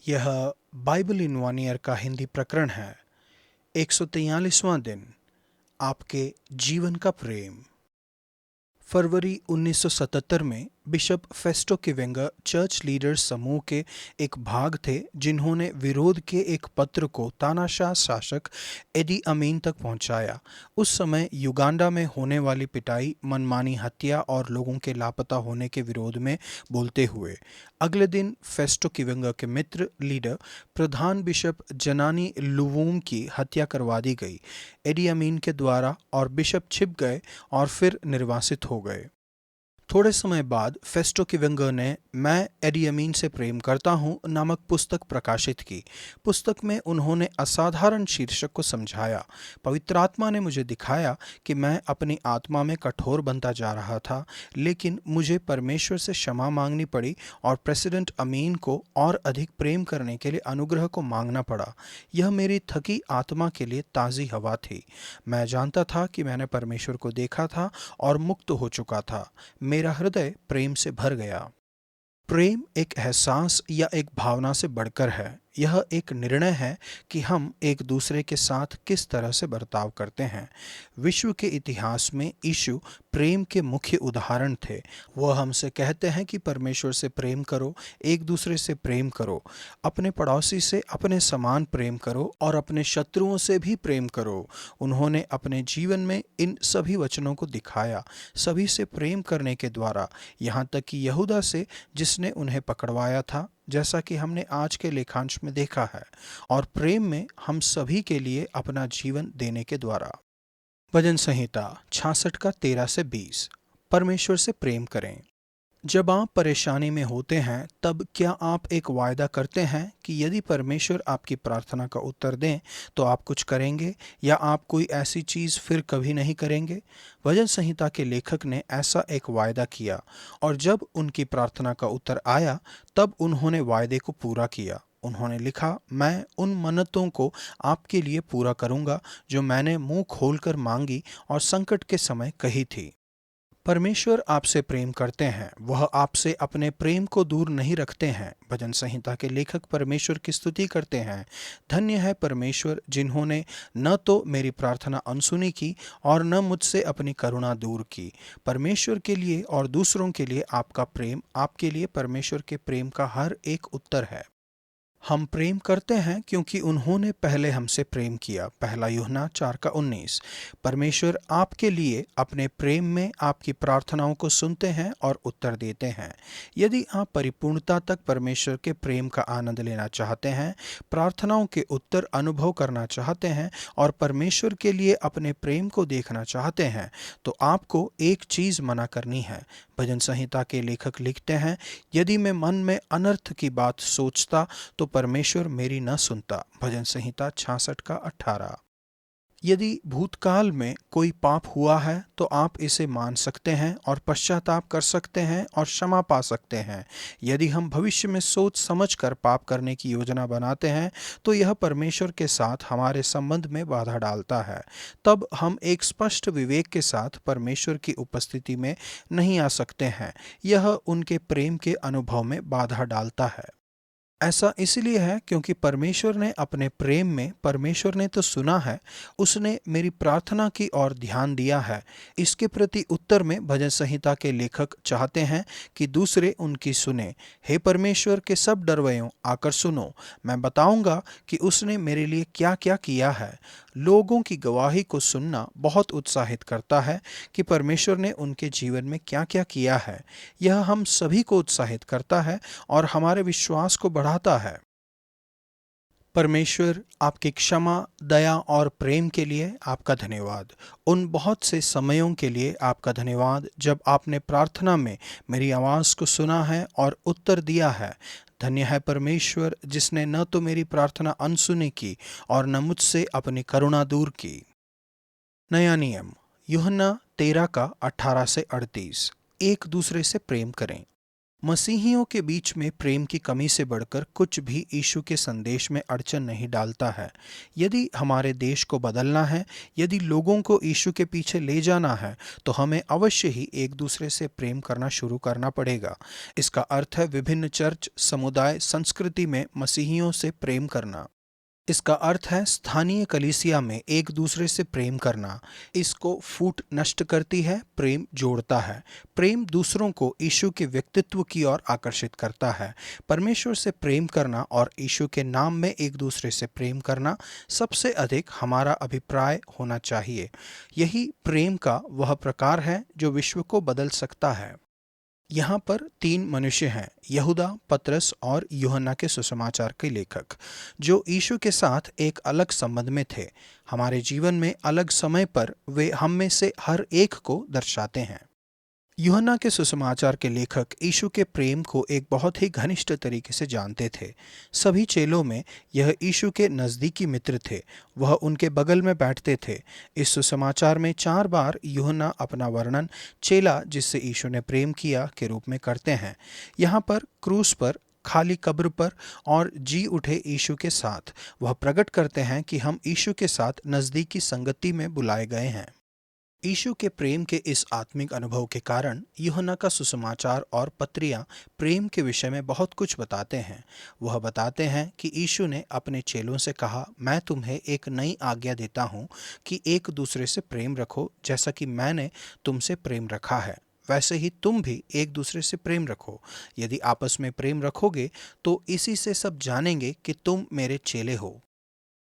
यह Bible in one year का हिंदी प्रकरण है। 143वां दिन, आपके जीवन का प्रेम। फरवरी 1977 में बिशप फेस्टो किवेंगा चर्च लीडर्स समूह के एक भाग थे जिन्होंने विरोध के एक पत्र को तानाशाह शासक एडी अमीन तक पहुंचाया। उस समय युगांडा में होने वाली पिटाई, मनमानी हत्या और लोगों के लापता होने के विरोध में बोलते हुए अगले दिन फेस्टो किवेंगा के मित्र लीडर प्रधान बिशप जनानी लुवूम की हत्या करवा दी गई एडी अमीन के द्वारा, और बिशप छिप गए और फिर निर्वासित हो गए। थोड़े समय बाद फेस्टो किवेंगा ने मैं एडी अमीन से प्रेम करता हूँ नामक पुस्तक प्रकाशित की। पुस्तक में उन्होंने असाधारण शीर्षक को समझाया। पवित्र आत्मा ने मुझे दिखाया कि मैं अपनी आत्मा में कठोर बनता जा रहा था, लेकिन मुझे परमेश्वर से क्षमा मांगनी पड़ी और प्रेसिडेंट अमीन को और अधिक प्रेम करने के लिए अनुग्रह को मांगना पड़ा। यह मेरी थकी आत्मा के लिए ताज़ी हवा थी। मैं जानता था कि मैंने परमेश्वर को देखा था और मुक्त हो चुका था। मेरा हृदय प्रेम से भर गया। प्रेम एक एहसास या एक भावना से बढ़कर है। यह एक निर्णय है कि हम एक दूसरे के साथ किस तरह से बर्ताव करते हैं। विश्व के इतिहास में यीशु प्रेम के मुख्य उदाहरण थे। वह हमसे कहते हैं कि परमेश्वर से प्रेम करो, एक दूसरे से प्रेम करो, अपने पड़ोसी से अपने समान प्रेम करो और अपने शत्रुओं से भी प्रेम करो। उन्होंने अपने जीवन में इन सभी वचनों को दिखाया, सभी से प्रेम करने के द्वारा, यहाँ तक कि यहूदा से जिसने उन्हें पकड़वाया था, जैसा कि हमने आज के लेखांश में देखा है, और प्रेम में हम सभी के लिए अपना जीवन देने के द्वारा। भजन संहिता 66 का 13 से 20। परमेश्वर से प्रेम करें। जब आप परेशानी में होते हैं तब क्या आप एक वायदा करते हैं कि यदि परमेश्वर आपकी प्रार्थना का उत्तर दें तो आप कुछ करेंगे, या आप कोई ऐसी चीज़ फिर कभी नहीं करेंगे? भजन संहिता के लेखक ने ऐसा एक वायदा किया, और जब उनकी प्रार्थना का उत्तर आया तब उन्होंने वायदे को पूरा किया। उन्होंने लिखा, मैं उन मन्नतों को आपके लिए पूरा करूंगा जो मैंने मुंह खोलकर मांगी और संकट के समय कही थी। परमेश्वर आपसे प्रेम करते हैं, वह आपसे अपने प्रेम को दूर नहीं रखते हैं। भजन संहिता के लेखक परमेश्वर की स्तुति करते हैं। धन्य है परमेश्वर जिन्होंने न तो मेरी प्रार्थना अनसुनी की और न मुझसे अपनी करुणा दूर की। परमेश्वर के लिए और दूसरों के लिए आपका प्रेम आपके लिए परमेश्वर के प्रेम का हर एक उत्तर है। हम प्रेम करते हैं क्योंकि उन्होंने पहले हमसे प्रेम किया। पहला यूहन्ना 4 का 19। परमेश्वर आपके लिए अपने प्रेम में आपकी प्रार्थनाओं को सुनते हैं और उत्तर देते हैं। यदि आप परिपूर्णता तक परमेश्वर के प्रेम का आनंद लेना चाहते हैं, प्रार्थनाओं के उत्तर अनुभव करना चाहते हैं और परमेश्वर के लिए अपने प्रेम को देखना चाहते हैं, तो आपको एक चीज़ मना करनी है। भजन संहिता के लेखक लिखते हैं, यदि मैं मन में अनर्थ की बात सोचता तो परमेश्वर मेरी न सुनता। भजन संहिता 66 का 18। यदि भूतकाल में कोई पाप हुआ है तो आप इसे मान सकते हैं और पश्चाताप कर सकते हैं और क्षमा पा सकते हैं। यदि हम भविष्य में सोच समझ कर पाप करने की योजना बनाते हैं तो यह परमेश्वर के साथ हमारे संबंध में बाधा डालता है। तब हम एक स्पष्ट विवेक के साथ परमेश्वर की उपस्थिति में नहीं आ सकते हैं। यह उनके प्रेम के अनुभव में बाधा डालता है। ऐसा इसलिए है क्योंकि परमेश्वर ने अपने प्रेम में, परमेश्वर ने तो सुना है, उसने मेरी प्रार्थना की ओर ध्यान दिया है। इसके प्रति उत्तर में भजन संहिता के लेखक चाहते हैं कि दूसरे उनकी सुने। हे परमेश्वर के सब डरवैयों, आकर सुनो, मैं बताऊंगा कि उसने मेरे लिए क्या क्या किया है। लोगों की गवाही को सुनना बहुत उत्साहित करता है कि परमेश्वर ने उनके जीवन में क्या क्या किया है। यह हम सभी को उत्साहित करता है और हमारे विश्वास को बढ़ाता है। परमेश्वर आपकी क्षमा, दया और प्रेम के लिए आपका धन्यवाद। उन बहुत से समयों के लिए आपका धन्यवाद जब आपने प्रार्थना में मेरी आवाज़ को सुना है और उत्तर दिया है। धन्य है परमेश्वर जिसने न तो मेरी प्रार्थना अनसुनी की और न मुझसे अपनी करुणा दूर की। नया नियम, यूहन्ना 13 का 18 से 38। एक दूसरे से प्रेम करें। मसीहियों के बीच में प्रेम की कमी से बढ़कर कुछ भी यीशु के संदेश में अड़चन नहीं डालता है। यदि हमारे देश को बदलना है, यदि लोगों को यीशु के पीछे ले जाना है, तो हमें अवश्य ही एक दूसरे से प्रेम करना शुरू करना पड़ेगा। इसका अर्थ है विभिन्न चर्च, समुदाय, संस्कृति में मसीहियों से प्रेम करना। इसका अर्थ है स्थानीय कलीसिया में एक दूसरे से प्रेम करना। इसको फूट नष्ट करती है, प्रेम जोड़ता है। प्रेम दूसरों को यीशु के व्यक्तित्व की ओर आकर्षित करता है। परमेश्वर से प्रेम करना और यीशु के नाम में एक दूसरे से प्रेम करना सबसे अधिक हमारा अभिप्राय होना चाहिए। यही प्रेम का वह प्रकार है जो विश्व को बदल सकता है। यहाँ पर तीन मनुष्य हैं, यहूदा, पतरस और यूहन्ना के सुसमाचार के लेखक, जो यीशु के साथ एक अलग संबंध में थे। हमारे जीवन में अलग समय पर वे हम में से हर एक को दर्शाते हैं। यूहन्ना के सुसमाचार के लेखक यीशु के प्रेम को एक बहुत ही घनिष्ठ तरीके से जानते थे। सभी चेलों में यह यीशु के नज़दीकी मित्र थे। वह उनके बगल में बैठते थे। इस सुसमाचार में 4 बार यूहन्ना अपना वर्णन चेला जिससे यीशु ने प्रेम किया के रूप में करते हैं। यहाँ पर क्रूस पर, खाली कब्र पर और जी उठे यीशु के साथ वह प्रकट करते हैं कि हम यीशु के साथ नज़दीकी संगति में बुलाए गए हैं। यीशु के प्रेम के इस आत्मिक अनुभव के कारण यूहन्ना का सुसमाचार और पत्रियां प्रेम के विषय में बहुत कुछ बताते हैं। वह बताते हैं कि यीशु ने अपने चेलों से कहा, मैं तुम्हें एक नई आज्ञा देता हूँ कि एक दूसरे से प्रेम रखो, जैसा कि मैंने तुमसे प्रेम रखा है वैसे ही तुम भी एक दूसरे से प्रेम रखो। यदि आपस में प्रेम रखोगे तो इसी से सब जानेंगे कि तुम मेरे चेले हो।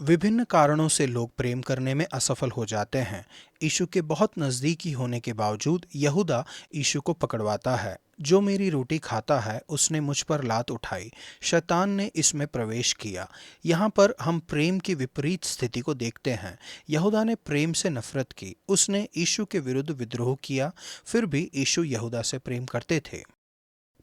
विभिन्न कारणों से लोग प्रेम करने में असफल हो जाते हैं। यीशु के बहुत नज़दीकी होने के बावजूद यहूदा यीशु को पकड़वाता है। जो मेरी रोटी खाता है उसने मुझ पर लात उठाई, शैतान ने इसमें प्रवेश किया। यहाँ पर हम प्रेम की विपरीत स्थिति को देखते हैं। यहूदा ने प्रेम से नफरत की, उसने यीशु के विरुद्ध विद्रोह किया, फिर भी यीशु यहूदा से प्रेम करते थे।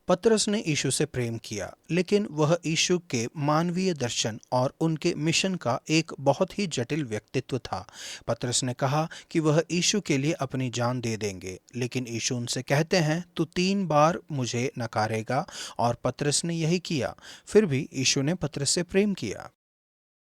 पतरस ने यीशु से प्रेम किया, लेकिन वह यीशु के मानवीय दर्शन और उनके मिशन का एक बहुत ही जटिल व्यक्तित्व था। पतरस ने कहा कि वह यीशु के लिए अपनी जान दे देंगे, लेकिन यीशु उनसे कहते हैं तू 3 बार मुझे नकारेगा, और पतरस ने यही किया। फिर भी यीशु ने पतरस से प्रेम किया।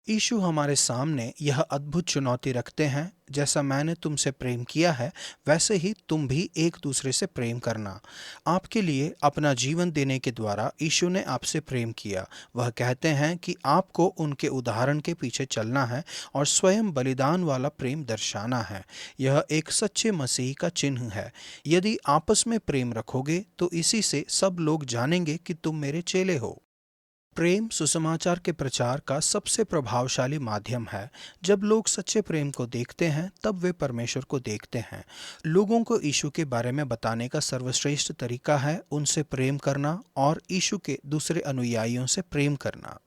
यीशु हमारे सामने यह अद्भुत चुनौती रखते हैं, जैसा मैंने तुमसे प्रेम किया है वैसे ही तुम भी एक दूसरे से प्रेम करना। आपके लिए अपना जीवन देने के द्वारा यीशु ने आपसे प्रेम किया। वह कहते हैं कि आपको उनके उदाहरण के पीछे चलना है और स्वयं बलिदान वाला प्रेम दर्शाना है। यह एक सच्चे मसीह का चिन्ह है। यदि आपस में प्रेम रखोगे तो इसी से सब लोग जानेंगे कि तुम मेरे चेले हो। प्रेम सुसमाचार के प्रचार का सबसे प्रभावशाली माध्यम है। जब लोग सच्चे प्रेम को देखते हैं तब वे परमेश्वर को देखते हैं। लोगों को यीशु के बारे में बताने का सर्वश्रेष्ठ तरीका है उनसे प्रेम करना और यीशु के दूसरे अनुयायियों से प्रेम करना।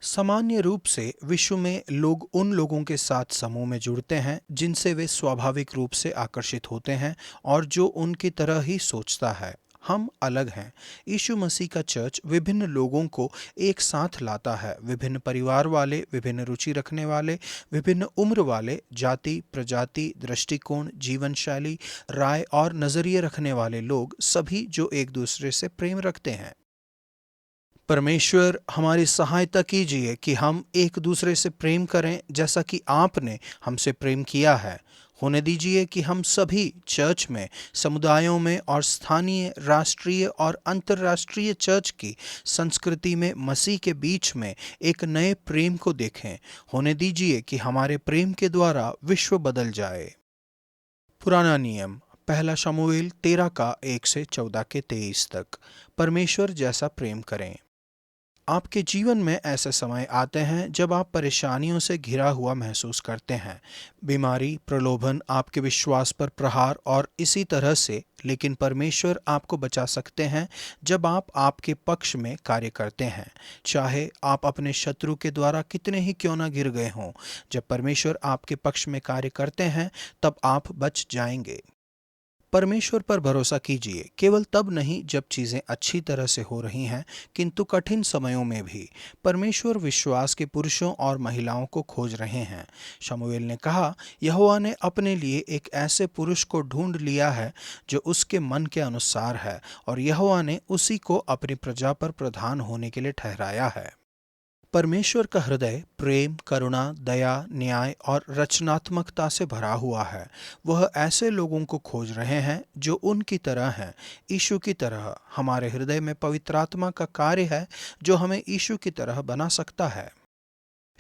सामान्य रूप से विश्व में लोग उन लोगों के साथ समूह में जुड़ते हैं जिनसे वे स्वाभाविक रूप से आकर्षित होते हैं और जो उनकी तरह ही सोचता है। हम अलग हैं। यीशु मसीह का चर्च विभिन्न लोगों को एक साथ लाता है। विभिन्न परिवार वाले, विभिन्न रुचि रखने वाले, विभिन्न उम्र वाले, जाति, प्रजाति, दृष्टिकोण, जीवन शैली, राय और नजरिए रखने वाले लोग, सभी जो एक दूसरे से प्रेम रखते हैं। परमेश्वर हमारी सहायता कीजिए कि हम एक दूसरे से प्रेम करें जैसा कि आपने हमसे प्रेम किया है। होने दीजिए कि हम सभी चर्च में, समुदायों में और स्थानीय, राष्ट्रीय और अंतर्राष्ट्रीय चर्च की संस्कृति में मसीह के बीच में एक नए प्रेम को देखें। होने दीजिए कि हमारे प्रेम के द्वारा विश्व बदल जाए। पुराना नियम, पहला शमूएल 13 का 1 से 14 के 23 तक। परमेश्वर जैसा प्रेम करें। आपके जीवन में ऐसे समय आते हैं जब आप परेशानियों से घिरा हुआ महसूस करते हैं। बीमारी, प्रलोभन, आपके विश्वास पर प्रहार और इसी तरह से। लेकिन परमेश्वर आपको बचा सकते हैं जब आप आपके पक्ष में कार्य करते हैं। चाहे आप अपने शत्रु के द्वारा कितने ही क्यों न गिर गए हों, जब परमेश्वर आपके पक्ष में कार्य करते हैं तब आप बच जाएंगे। परमेश्वर पर भरोसा कीजिए, केवल तब नहीं जब चीजें अच्छी तरह से हो रही हैं, किंतु कठिन समयों में भी। परमेश्वर विश्वास के पुरुषों और महिलाओं को खोज रहे हैं। शमूएल ने कहा, यहोवा ने अपने लिए एक ऐसे पुरुष को ढूंढ लिया है जो उसके मन के अनुसार है, और यहोवा ने उसी को अपनी प्रजा पर प्रधान होने के लिए ठहराया है। परमेश्वर का हृदय प्रेम, करुणा, दया, न्याय और रचनात्मकता से भरा हुआ है। वह ऐसे लोगों को खोज रहे हैं जो उनकी तरह हैं, यीशु की तरह। हमारे हृदय में पवित्र आत्मा का कार्य है जो हमें यीशु की तरह बना सकता है।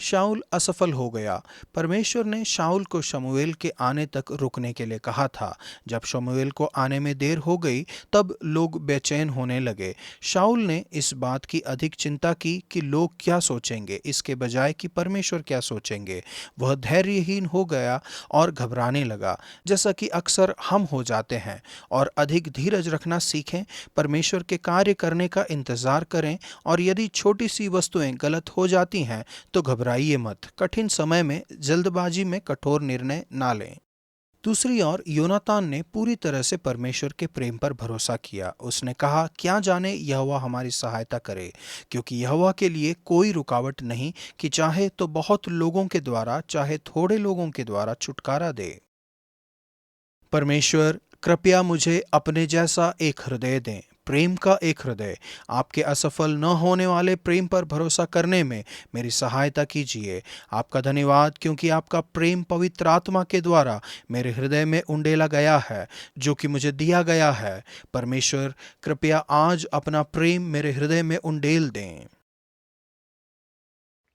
शाऊल असफल हो गया। परमेश्वर ने शाऊल को शमूएल के आने तक रुकने के लिए कहा था। जब शमूएल को आने में देर हो गई तब लोग बेचैन होने लगे। शाऊल ने इस बात की अधिक चिंता की कि लोग क्या सोचेंगे, इसके बजाय कि परमेश्वर क्या सोचेंगे। वह धैर्यहीन हो गया और घबराने लगा, जैसा कि अक्सर हम हो जाते हैं। और अधिक धीरज रखना सीखें, परमेश्वर के कार्य करने का इंतजार करें, और यदि छोटी सी वस्तुएं गलत हो जाती हैं तो घबराइए मत। कठिन समय में जल्दबाजी में कठोर निर्णय ना लें। दूसरी ओर योनातान ने पूरी तरह से परमेश्वर के प्रेम पर भरोसा किया। उसने कहा, क्या जाने यहोवा हमारी सहायता करे, क्योंकि यहोवा के लिए कोई रुकावट नहीं कि चाहे तो बहुत लोगों के द्वारा, चाहे थोड़े लोगों के द्वारा छुटकारा दे। परमेश्वर, कृपया मुझे अपने जैसा एक हृदय दें, प्रेम का एक हृदय। आपके असफल न होने वाले प्रेम पर भरोसा करने में मेरी सहायता कीजिए। आपका धन्यवाद, क्योंकि आपका प्रेम पवित्र आत्मा के द्वारा मेरे हृदय में उंडेला गया है, जो कि मुझे दिया गया है। परमेश्वर, कृपया आज अपना प्रेम मेरे हृदय में उंडेल दें।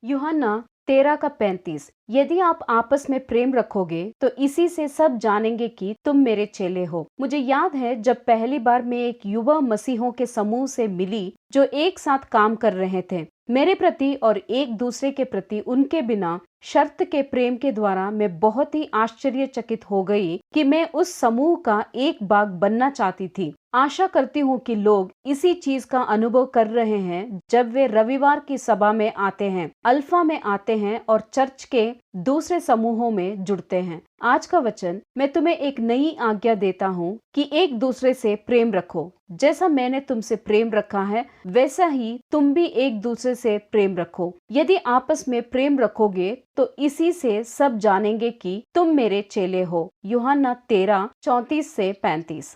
यूहन्ना 13:35। यदि आप आपस में प्रेम रखोगे तो इसी से सब जानेंगे कि तुम मेरे चेले हो। मुझे याद है जब पहली बार मैं एक युवा मसीहों के समूह से मिली जो एक साथ काम कर रहे थे। मेरे प्रति और एक दूसरे के प्रति उनके बिना शर्त के प्रेम के द्वारा मैं बहुत ही आश्चर्यचकित हो गई कि मैं उस समूह का एक भाग बनना चाहती थी। आशा करती हूँ कि लोग इसी चीज का अनुभव कर रहे हैं जब वे रविवार की सभा में आते हैं, अल्फा में आते हैं और चर्च के दूसरे समूहों में जुड़ते हैं। आज का वचन, मैं तुम्हें एक नई आज्ञा देता हूँ कि एक दूसरे से प्रेम रखो। जैसा मैंने तुमसे प्रेम रखा है वैसा ही तुम भी एक दूसरे से प्रेम रखो। यदि आपस में प्रेम रखोगे तो इसी से सब जानेंगे कि तुम मेरे चेले हो। यूहन्ना 13:34-35।